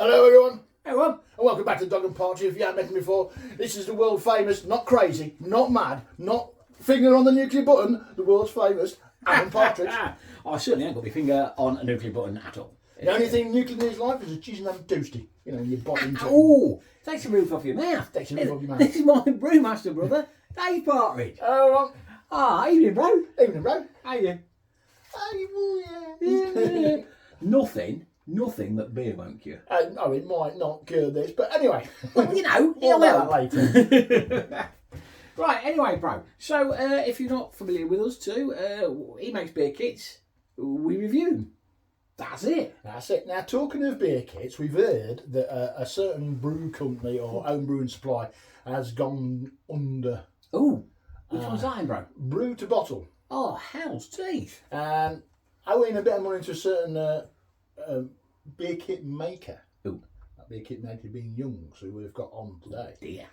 Hello everyone, Hello. and welcome back to Dog and Partridge. If you haven't met me before, this is the world famous, not crazy, not mad, not finger on the nuclear button, the world's famous Alan Partridge. I certainly ain't got my finger on a nuclear button at all. The only thing nuclear in his life is a cheese and ham toasty. You know, you bite into it. Oh, takes the roof off your mouth. Takes the roof off your mouth. This is my brewmaster brother, Dave Partridge. Hello, Evening, bro. evening, bro. How you? Yeah. Nothing that beer won't cure. No, it might not cure this, but anyway. Well, you know, More it will. about that later. Right, anyway, bro. So, if you're not familiar with us too, he makes beer kits. We review them. That's it. That's it. Now, talking of beer kits, we've heard that a certain brew company or home brewing supply has gone under. Oh, which one's that, bro? Brew to bottle. Oh, hell's teeth. Owing a bit of money to a certain beer kit maker. Ooh. That beer kit maker being Young's, who we've got on today. Dear.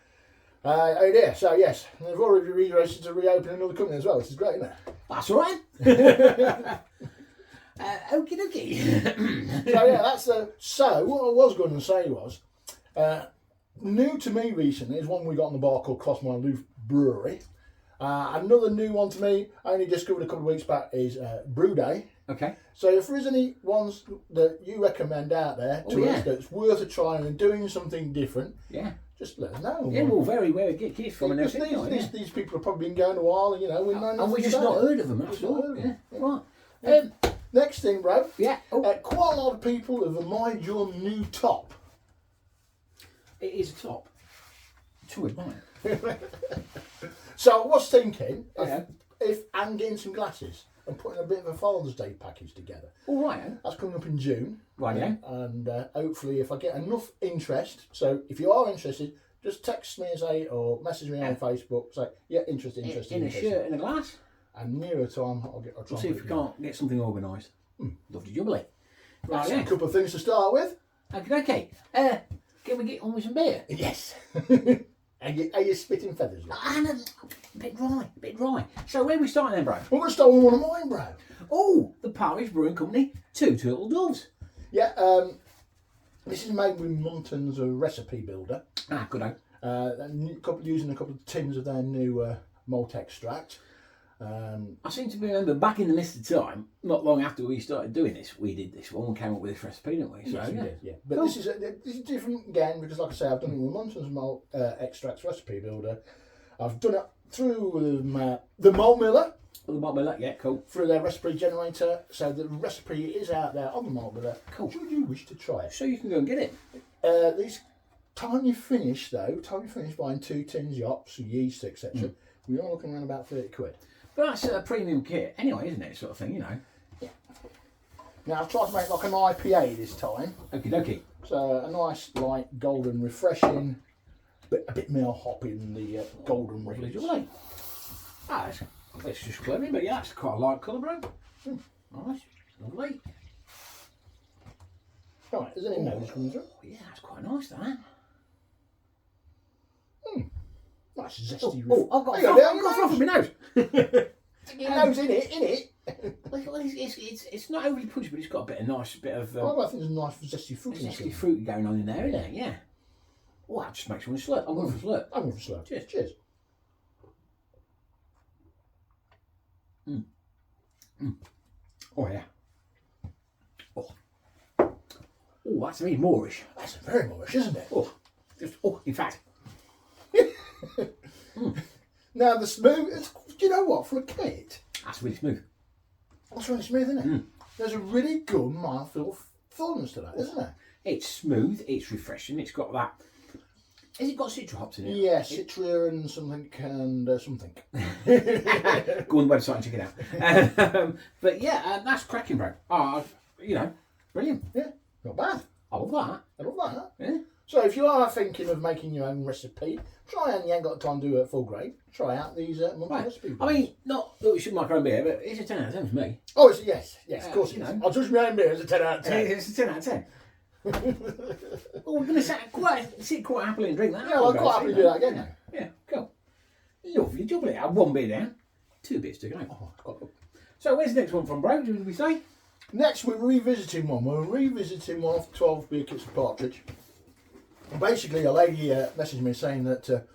Oh dear, so yes, they've already registered to reopen another company as well, which is great, isn't it? That's all right. Okie dokie. So yeah, that's so what I was going to say was, new to me recently is one we got on the bar called Crossmyloof Brewery. Another new one to me, I only discovered a couple of weeks back, is Brew Day. Okay. So if there is any ones that you recommend out there to us that's worth a try and doing something different, Yeah. just let us know. Yeah, well, very, very good kids from and Because everything. these people have probably been going a while, and you know, we've known And we nothing just about not it. heard of them, that's Just not all. heard of Yeah. them. Right. Next thing, bro. Yeah. Oh, Quite a lot of people have admired your new top. it is a top. To admire. So I was thinking, Okay. if I'm getting some glasses and putting a bit of a Father's Day package together. All right. That's coming up in June. Right, yeah. And hopefully if I get enough interest, so if you are interested, just text me and say, or message me on Facebook, say, yeah, interested. In a shirt and a glass. And nearer time, I'll try We'll see if we can't get something organised. Lovely jubbly. Right, That's yeah. a couple of things to start with. Okay. Can we get on with some beer? Yes. Are you spitting feathers? Yet? A bit dry. So where are we starting then, bro? We're going to start with one of mine, bro. Oh, the Partridge Brewing Company, Two Turtle Doves. Yeah, this is made with Munton's recipe builder. Good on. Using a couple of tins of their new malt extract. I seem to remember back in the mist of time, not long after we started doing this, we did this one and came up with this recipe, didn't we? So, Yes, we yeah. did, yeah. But Cool. this is different again because, like I say, I've done it with Munton's malt extracts recipe builder. I've done it through the malt miller, Oh, the malt miller, yeah, cool. through their recipe generator. So the recipe is out there on the malt miller. Cool. Should you wish to try it? So you can go and get it. Time you finish buying 2 tins of hops, yeast, etc., we are looking around about 30 quid. But that's a premium kit anyway, isn't it? Sort of thing, you know. Now I've tried to make like an IPA this time. Okie dokie. So a nice, light, golden, refreshing, a bit more hop in the golden Lovely rings. jubbly. It's just clever, but yeah, it's quite a light colour, bro. Nice. Lovely. Right, is there any nose coming through? Oh, yeah, that's quite nice, that. Nice zesty. I've got Hang on, I've got froth in my nose. Stick your nose in it. Well, it's not overly punchy, but it's got a bit of I think there's a nice zesty fruit in zesty it. fruit going on in there, isn't it? Yeah. Oh, that just makes me want to slurp. I'm going for a slurp. I'm going for slow. Cheers. Oh, yeah. Oh, that's really Moorish. That's very Moorish, isn't it? In fact. Now the smooth, do you know what, for a kit, That's really smooth. that's really smooth, isn't it? There's a really good mouthfeel fullness to that, isn't there? It's smooth, it's refreshing, it's got that. Has it got citra hops in it? Yeah, citra and something and something. Go on the website and check it out. But yeah, that's cracking, bro. Brilliant. Yeah, not bad. I love that. I love that. Yeah. So if you are thinking of making your own recipe, try and you ain't got time to do it full grade. Try out these monthly Right. recipes. I mean, not that we should make our own beer, but it's a 10 out of 10 for me. Oh, yes, of course it you is. know. I'll judge my own beer as a 10 out of 10. It's a 10 out of 10. Well, we're going to sit quite happily and drink that. Yeah, I'll quite happily do that again now. Yeah, cool. Lovely jubbly. I have 1 beer down, 2 beers to go. Oh, it's quite good. So where's the next one from, bro? Did we say? Next, we're revisiting one. We're revisiting one of 12 beer kits of partridge. And basically, a lady messaged me saying that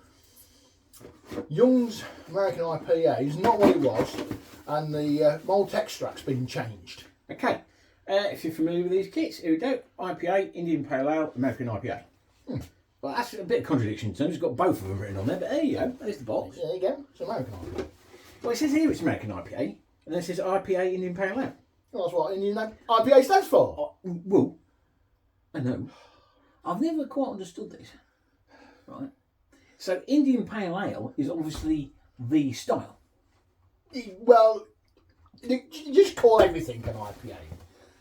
Young's American IPA is not what it was, and the malt extract's been changed. Okay, if you're familiar with these kits, here we go. IPA, Indian Pale Ale, American IPA. Well, that's a bit of contradiction in terms. It's got both of them written on there, but there you go. There's the box. There you go. It's American IPA. Well, it says here it's American IPA, and then it says IPA, Indian Pale Ale. Well, that's what Indian IPA stands for. Well, I know. I've never quite understood this. Right. So, Indian Pale Ale is obviously the style. Well, you just call everything an IPA.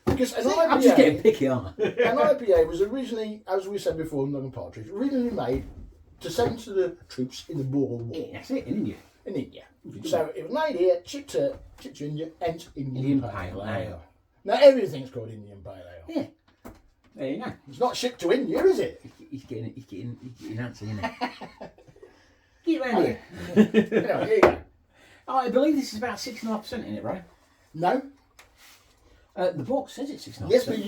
Because an IPA, I'm just getting picky, aren't I? An IPA was originally, as we said before, Northern Partridge, originally made to send to the troops in the Boer War. Yeah, that's it, in India. In India. So it was made here, shipped to India, hence Indian Pale Ale. Now everything's called Indian Pale Ale. Yeah. There you go. It's not shipped to India, is it? He's getting answer, isn't he? Get round here. Anyway, here you go. Oh, I believe this is about 6.5% in it, right? No. The box says it's 6.5%. Yes, but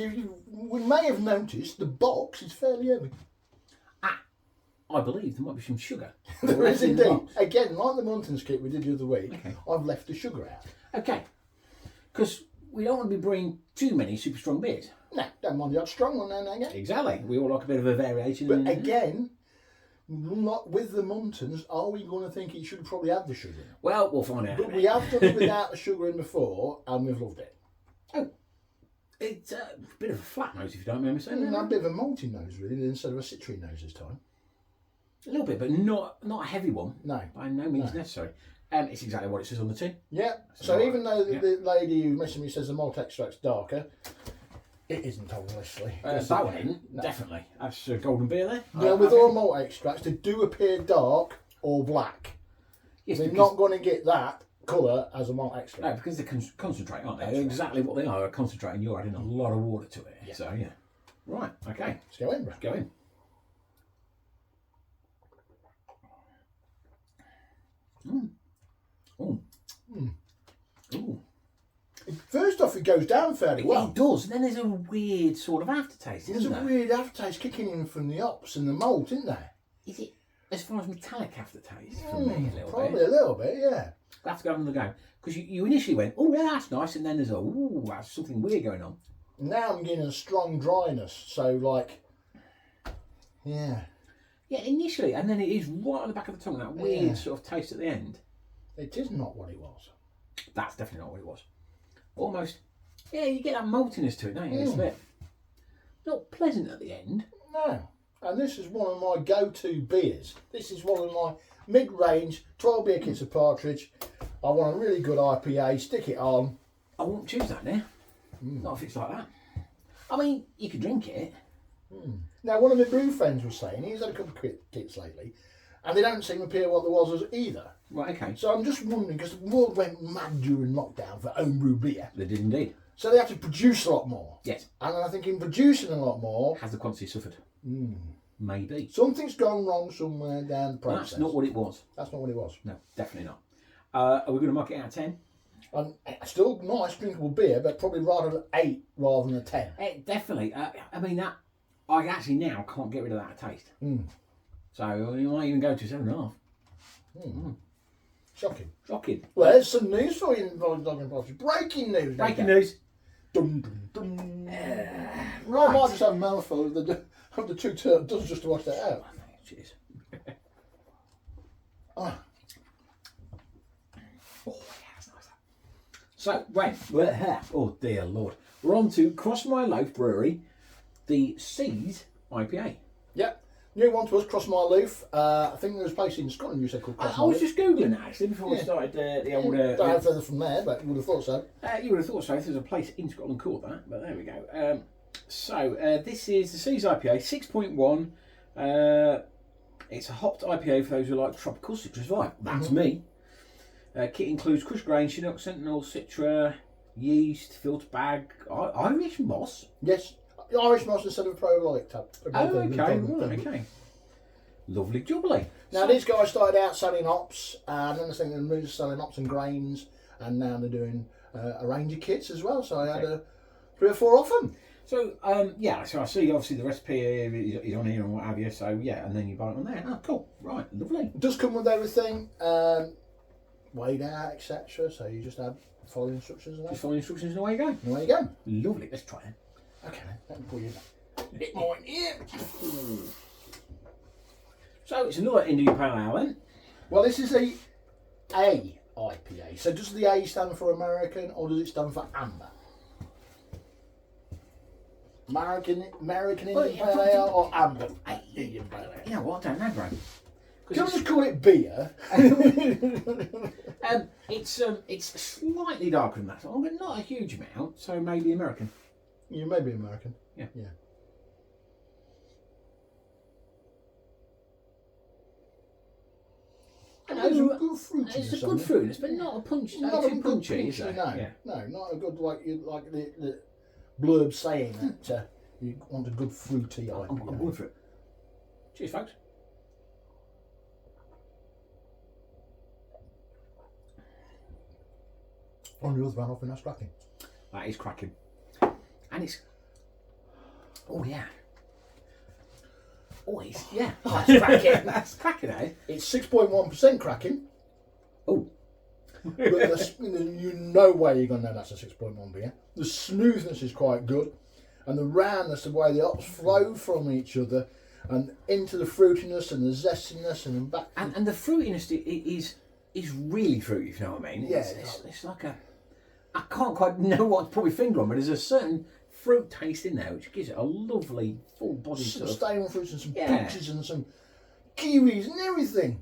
we may have noticed the box is fairly heavy. I believe there might be some sugar. There is in the indeed. box. Again, like the Muntons kit we did the other week, Okay. I've left the sugar out. Okay. Because we don't want to be brewing too many super strong beers. No, don't mind the odd strong one now and again. Exactly. We all like a bit of a variation. But again, not with the Muntons, are we going to think it should probably have the sugar in? Well, we'll find out. But we have done it without the sugar in before, and we've loved it. Oh, it's a bit of a flat nose, if you don't mind me saying. A bit of a malty nose, really, instead of a citrusy nose this time. A little bit, but not a heavy one. No. By no means necessary. It's exactly what it says on the tin. Yeah, so even though the lady who messaged me says the malt extract's darker, it isn't, obviously. That one isn't, definitely. That's golden beer there. Now, with all malt extracts, they do appear dark or black. Yes, They're not going to get that colour as a malt extract. No, because they concentrate, aren't they? They're exactly what they are. A concentrate, and you're adding a lot of water to it. Yeah. So, yeah. Right, okay. Let's go in, bro. Go in. Ooh. First off, it goes down fairly well. It does. And then there's a weird sort of aftertaste, There's isn't a there? weird aftertaste kicking in from the hops and the malt, isn't there? Is it, as far as metallic aftertaste, for me, a little Probably bit? a little bit, yeah. We'll have to go on the go. Because you initially went, oh, yeah, that's nice. And then there's that's something weird going on. Now I'm getting a strong dryness, so like, yeah. Yeah, initially. And then it is right on the back of the tongue, that weird sort of taste at the end. It is not what it was. That's definitely not what it was. Almost, yeah, you get that maltiness to it, don't you? It's a bit not pleasant at the end. No. And this is one of my go-to beers. This is one of my mid-range 12 beer kits of partridge. I want a really good IPA, stick it on. I won't choose that now. Not if it's like that. I mean, you could drink it. Now, one of my brew friends was saying he's had a couple of kits lately, and they don't seem to appear what there was either. Right, okay. So I'm just wondering, because the world went mad during lockdown for homebrew beer. They did indeed. So they have to produce a lot more. Yes. And I think in producing a lot more, Has the quantity suffered? Maybe. something's gone wrong somewhere down the process. That's not what it was. That's not what it was. No, definitely not. Are we going to mark it out of 10? Still nice, drinkable beer, but probably rather an 8 rather than a 10. Definitely. I mean, that I actually now can't get rid of that taste. So you might even go to 7.5. Shocking. Shocking. Well, there's some news for you in Dog and Partridge. Breaking news. Breaking news. Dum, dum, dum. Right. I might just have a mouthful of the two turtles just to wash that out. Cheers. Ah. Oh, yeah, that's nice. So, right, we're here. Oh, dear Lord. We're on to Crossmyloof Brewery, the Seas IPA. Yep. New one to us, Crossmyloof. I think there was a place in Scotland you said called Crossmyloof. I was just Googling that actually before we started the old... Don't have further from there, but you would have thought so. You would have thought so if there's a place in Scotland called that, but there we go. This is the Seas IPA, 6.1. It's a hopped IPA for those who like tropical citrus vibe. That's me. Kit includes crushed grain, Chinook, Sentinel, Citra, yeast, filter bag, Irish moss. Yes. Irish moss instead of probiotic tap. Okay. Lovely jubbly. Now these guys started out selling hops, and then I think they're moved to selling hops and grains, and now they're doing a range of kits as well. So I had 3 or 4 of them. So, yeah, so I see obviously the recipe is on here and what have you, so yeah, and then you buy it on there. Oh, cool. Right, lovely. It does come with everything, weighed out, etc. So you just follow the instructions. Just follow the instructions and away you go. And away you go. Lovely. Let's try it. Okay, let me pull you a bit more in here. So it's another Indian Pale Ale then. Well, this is a AIPA. So does the A stand for American or does it stand for Amber? American Indian Pale Ale or Amber Indian Pale Ale? You know what? I don't know, bro. Can we just call it beer? It's slightly darker than that, but not a huge amount. So maybe American. You may be American. Yeah. Yeah. It's a good fruitiness. It's a good fruitiness, but not a punch. Not too a good punchy, is punchy, it? no. Yeah. No, not a good like the blurb saying that you want a good fruity IPA. I'm going for it. Cheers, folks. On the other hand, I think that's cracking. That is cracking, and it's. Oh yeah. Oh, it's yeah. That's cracking. That's cracking, eh? It's 6.1% cracking. Oh. But you know where you're going to know that's a 6.1 beer. The smoothness is quite good, and the roundness, the way the hops flow from each other, and into the fruitiness and the zestiness and back. And the fruitiness is really fruity, if you know what I mean. Yeah, It's like a. I can't quite know what to put my finger on, but there's a certain fruit taste in there which gives it a lovely full body some sort of. stable fruits and some peaches and some kiwis and everything.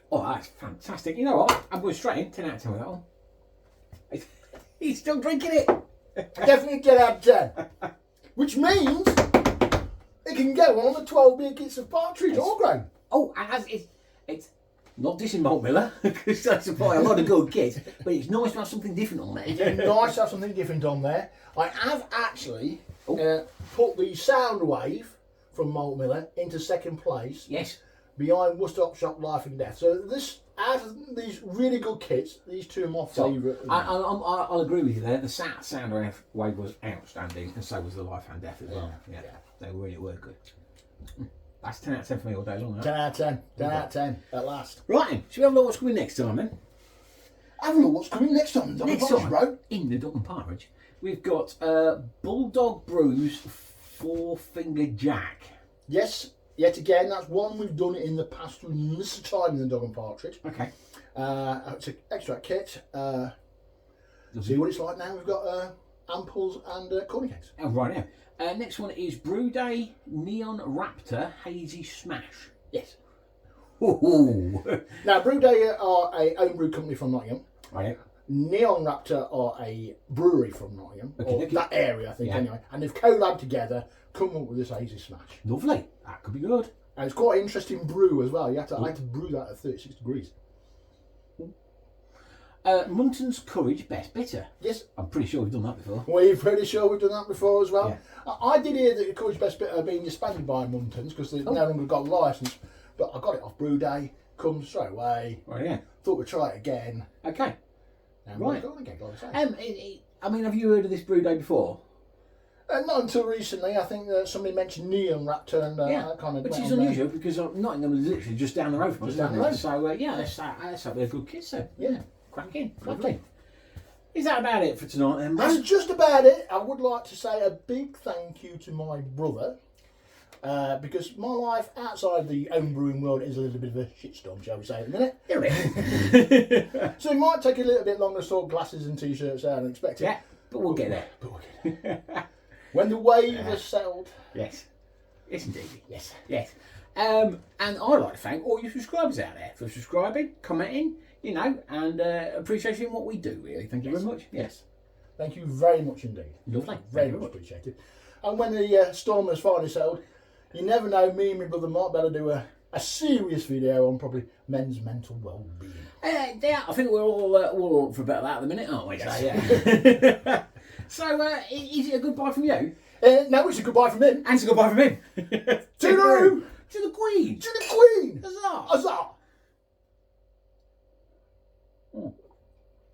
Oh, that's fantastic. You know what? I'm going straight in. 10 out of 10 with that one. He's still drinking it. Definitely 10 out of 10. Which means it can go on the 12 beer kits of Partridge all grain. Oh, and it's not dissing Malt Miller, because they supply a lot of good kits, but it's nice to have something different on there. It's nice to have something different on there. I have actually put the Soundwave from Malt Miller into second place. Yes. Behind Worcester Hop Shop Life and Death. So this, out of these really good kits, these two are my favourite. I'll agree with you there. The Soundwave was outstanding, and so was the Life and Death as well. Yeah. They really were good. That's 10 out of 10 for me all day long. 10 out of 10. 10 out of 10 at last. Right then, should we have a look what's coming next time then? Have a look what's coming next time. Next time, bro. In the Duck and Partridge, we've got Bulldog Brews 4-Finger Jack. Yes, yet again, that's one we've done in the past with this time in the Dog and Partridge. Okay. It's an extract kit. See what it's like now. We've got amples and corny cakes. Oh, right now. Next one is Brew Day Neon Raptor Hazy Smash. Yes. Ooh. Now, Brew Day are a homebrew company from Nottingham. Right. Neon Raptor are a brewery from Nottingham, or that area, I think, anyway. And they've collabed together, come up with this hazy smash. Lovely. That could be good. And it's quite an interesting brew as well. I had to brew that at 36 degrees. Munton's Courage Best Bitter. Yes. I'm pretty sure we've done that before. We're pretty sure we've done that before as well. Yeah. I did hear that the Courage Best Bitter are being disbanded by Muntons because they've no longer got a licence. But I got it off Brew Day, come straight away. Right, yeah. Thought we'd try it again. Okay. And right. we're going again, like I say. I mean, have you heard of this Brew Day before? Not until recently. I think that somebody mentioned Neon Raptor and that kind of. Which is unusual because Nottingham is literally just down the road from us. Just down the road. So yeah, that's a good kid. So yeah, crack in. Lovely. Is that about it for tonight then? That's just about it. I would like to say a big thank you to my brother because my life outside the homebrewing world is a little bit of a shitstorm, shall we say, at the minute. So it might take a little bit longer to sort glasses and t-shirts out than expected. Yeah, but we'll get there. When the wave has settled. Yes. Yes, indeed. Yes. Yes. And I'd like to thank all you subscribers out there for subscribing, commenting, and appreciating what we do, really. Thank you very much. Yes. Thank you very much indeed. Lovely. Very much appreciated. And when the storm has finally settled, you never know, me and my brother might better do a serious video on probably men's mental well-being. Yeah, I think we're all up for a bit of that at the minute, aren't we? Yes. So, yeah. So, is it a goodbye from you? No, it's a goodbye from him. And it's a goodbye from him. To the Queen. To the Queen. Huzzah. Huzzah. Oh.